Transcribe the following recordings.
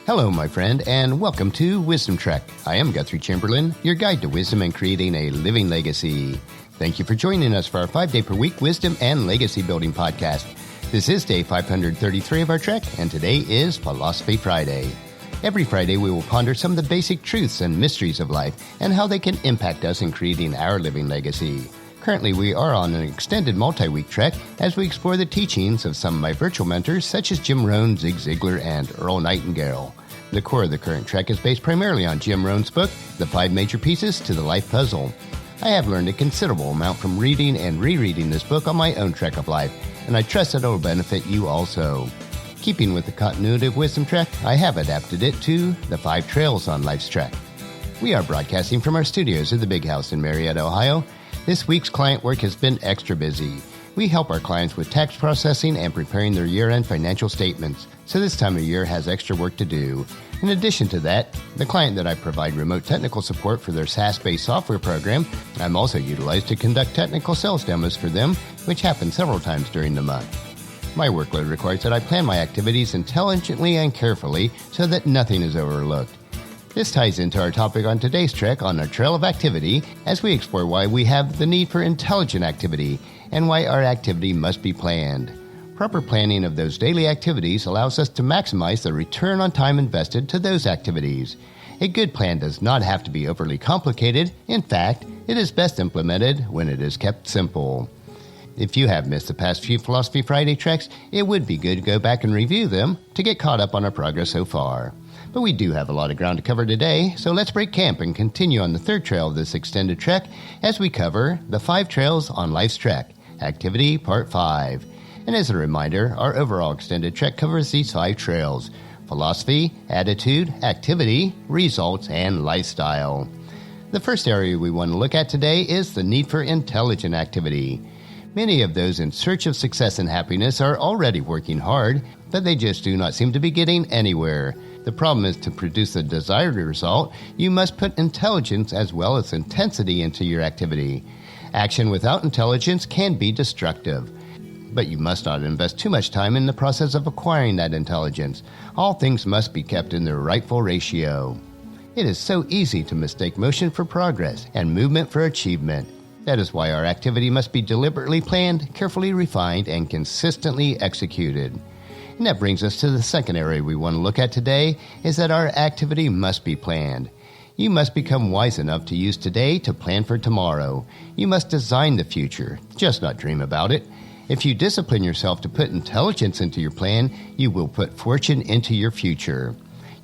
Hello, my friend, and welcome to Wisdom Trek. I am Guthrie Chamberlain, your guide to wisdom and creating a living legacy. Thank you for joining us for our 5-day-per-week wisdom and legacy building podcast. This is day 533 of our trek, and today is Philosophy Friday. Every Friday, we will ponder some of the basic truths and mysteries of life and how they can impact us in creating our living legacy. Currently, we are on an extended multi-week trek as we explore the teachings of some of my virtual mentors such as Jim Rohn, Zig Ziglar, and Earl Nightingale. The core of the current trek is based primarily on Jim Rohn's book, The 5 Major Pieces to the Life Puzzle. I have learned a considerable amount from reading and rereading this book on my own trek of life, and I trust that it will benefit you also. Keeping with the continuity of Wisdom Trek, I have adapted it to the 5 Trails on Life's Trek. We are broadcasting from our studios at the Big House in Marietta, Ohio. This week's client work has been extra busy. We help our clients with tax processing and preparing their year-end financial statements, so this time of year has extra work to do. In addition to that, the client that I provide remote technical support for their SaaS-based software program, I'm also utilized to conduct technical sales demos for them, which happen several times during the month. My workload requires that I plan my activities intelligently and carefully so that nothing is overlooked. This ties into our topic on today's trek on our trail of activity as we explore why we have the need for intelligent activity and why our activity must be planned. Proper planning of those daily activities allows us to maximize the return on time invested to those activities. A good plan does not have to be overly complicated. In fact, it is best implemented when it is kept simple. If you have missed the past few Philosophy Friday treks, it would be good to go back and review them to get caught up on our progress so far. But we do have a lot of ground to cover today, so let's break camp and continue on the third trail of this extended trek as we cover the 5 Trails on Life's Trek, Activity Part 5. And as a reminder, our overall extended trek covers these 5 trails: philosophy, attitude, activity, results, and lifestyle. The first area we want to look at today is the need for intelligent activity. Many of those in search of success and happiness are already working hard, but they just do not seem to be getting anywhere. The problem is to produce the desired result, you must put intelligence as well as intensity into your activity. Action without intelligence can be destructive, but you must not invest too much time in the process of acquiring that intelligence. All things must be kept in their rightful ratio. It is so easy to mistake motion for progress and movement for achievement. That is why our activity must be deliberately planned, carefully refined, and consistently executed. And that brings us to the second area we want to look at today, is that our activity must be planned. You must become wise enough to use today to plan for tomorrow. You must design the future, just not dream about it. If you discipline yourself to put intelligence into your plan, you will put fortune into your future.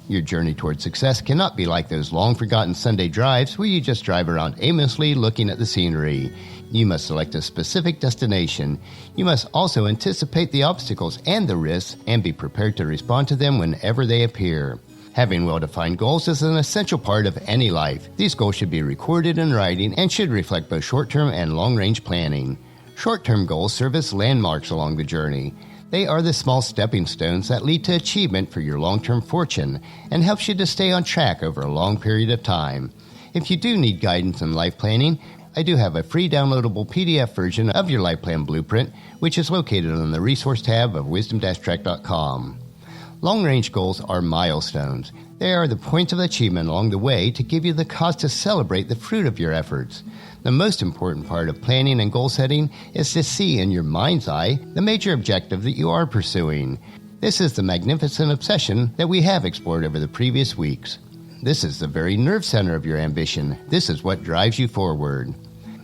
Your journey toward success cannot be like those long-forgotten Sunday drives where you just drive around aimlessly looking at the scenery. You must select a specific destination. You must also anticipate the obstacles and the risks and be prepared to respond to them whenever they appear. Having well-defined goals is an essential part of any life. These goals should be recorded in writing and should reflect both short-term and long-range planning. Short-term goals serve as landmarks along the journey. They are the small stepping stones that lead to achievement for your long-term fortune and helps you to stay on track over a long period of time. If you do need guidance in life planning, I do have a free downloadable PDF version of your life plan blueprint, which is located on the resource tab of wisdom-trek.com. Long-range goals are milestones. They are the points of achievement along the way to give you the cause to celebrate the fruit of your efforts. The most important part of planning and goal setting is to see in your mind's eye the major objective that you are pursuing. This is the magnificent obsession that we have explored over the previous weeks. This is the very nerve center of your ambition. This is what drives you forward.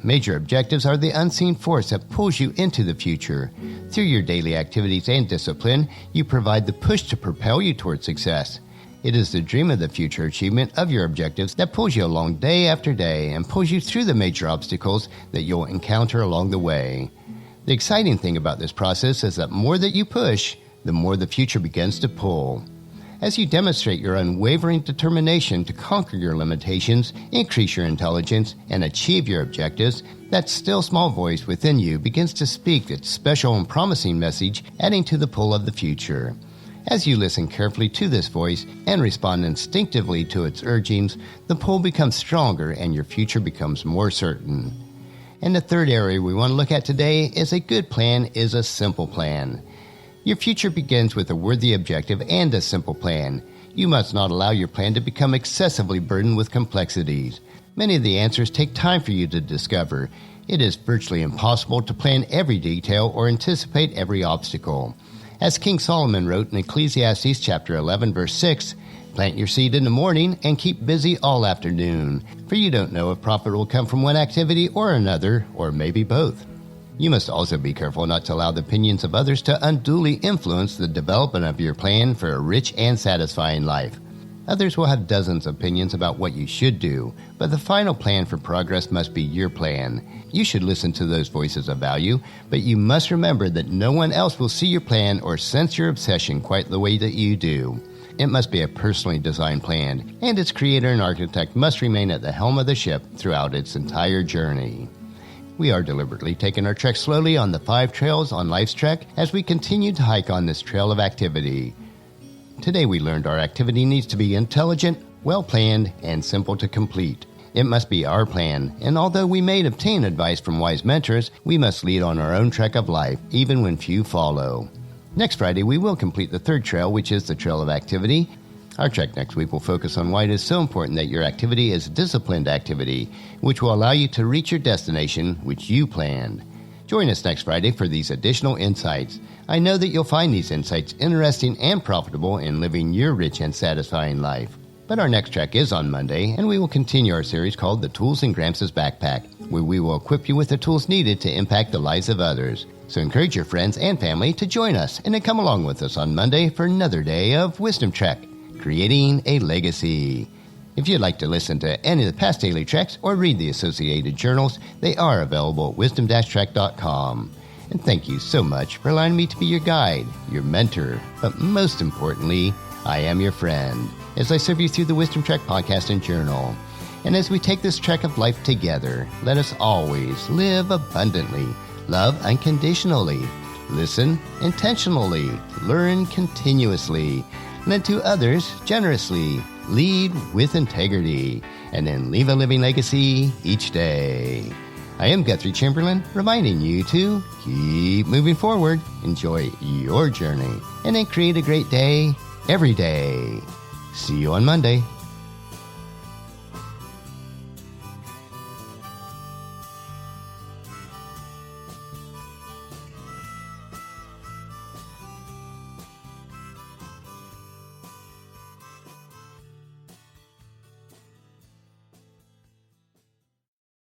Major objectives are the unseen force that pulls you into the future. Through your daily activities and discipline, you provide the push to propel you toward success. It is the dream of the future achievement of your objectives that pulls you along day after day and pulls you through the major obstacles that you'll encounter along the way. The exciting thing about this process is that the more that you push, the more the future begins to pull. As you demonstrate your unwavering determination to conquer your limitations, increase your intelligence, and achieve your objectives, that still small voice within you begins to speak its special and promising message, adding to the pull of the future. As you listen carefully to this voice and respond instinctively to its urgings, the pull becomes stronger and your future becomes more certain. And the third area we want to look at today is a good plan is a simple plan. Your future begins with a worthy objective and a simple plan. You must not allow your plan to become excessively burdened with complexities. Many of the answers take time for you to discover. It is virtually impossible to plan every detail or anticipate every obstacle. As King Solomon wrote in Ecclesiastes chapter 11, verse 6, "Plant your seed in the morning and keep busy all afternoon, for you don't know if profit will come from one activity or another, or maybe both." You must also be careful not to allow the opinions of others to unduly influence the development of your plan for a rich and satisfying life. Others will have dozens of opinions about what you should do, but the final plan for progress must be your plan. You should listen to those voices of value, but you must remember that no one else will see your plan or sense your obsession quite the way that you do. It must be a personally designed plan, and its creator and architect must remain at the helm of the ship throughout its entire journey. We are deliberately taking our trek slowly on the 5 trails on Life's Trek as we continue to hike on this trail of activity. Today we learned our activity needs to be intelligent, well-planned, and simple to complete. It must be our plan, and although we may obtain advice from wise mentors, we must lead on our own trek of life, even when few follow. Next Friday, we will complete the 3rd trail, which is the Trail of Activity. Our trek next week will focus on why it is so important that your activity is disciplined activity, which will allow you to reach your destination, which you planned. Join us next Friday for these additional insights. I know that you'll find these insights interesting and profitable in living your rich and satisfying life. But our next trek is on Monday, and we will continue our series called The Tools in Gramps' Backpack, where we will equip you with the tools needed to impact the lives of others. So encourage your friends and family to join us and to come along with us on Monday for another day of Wisdom Trek, Creating a Legacy. If you'd like to listen to any of the past daily treks or read the associated journals, they are available at wisdom-trek.com. And thank you so much for allowing me to be your guide, your mentor, but most importantly, I am your friend, as I serve you through the Wisdom Trek podcast and journal. And as we take this trek of life together, let us always live abundantly, love unconditionally, listen intentionally, learn continuously, lend to others generously, lead with integrity, and then leave a living legacy each day. I am Guthrie Chamberlain, reminding you to keep moving forward, enjoy your journey, and then create a great day every day. See you on Monday.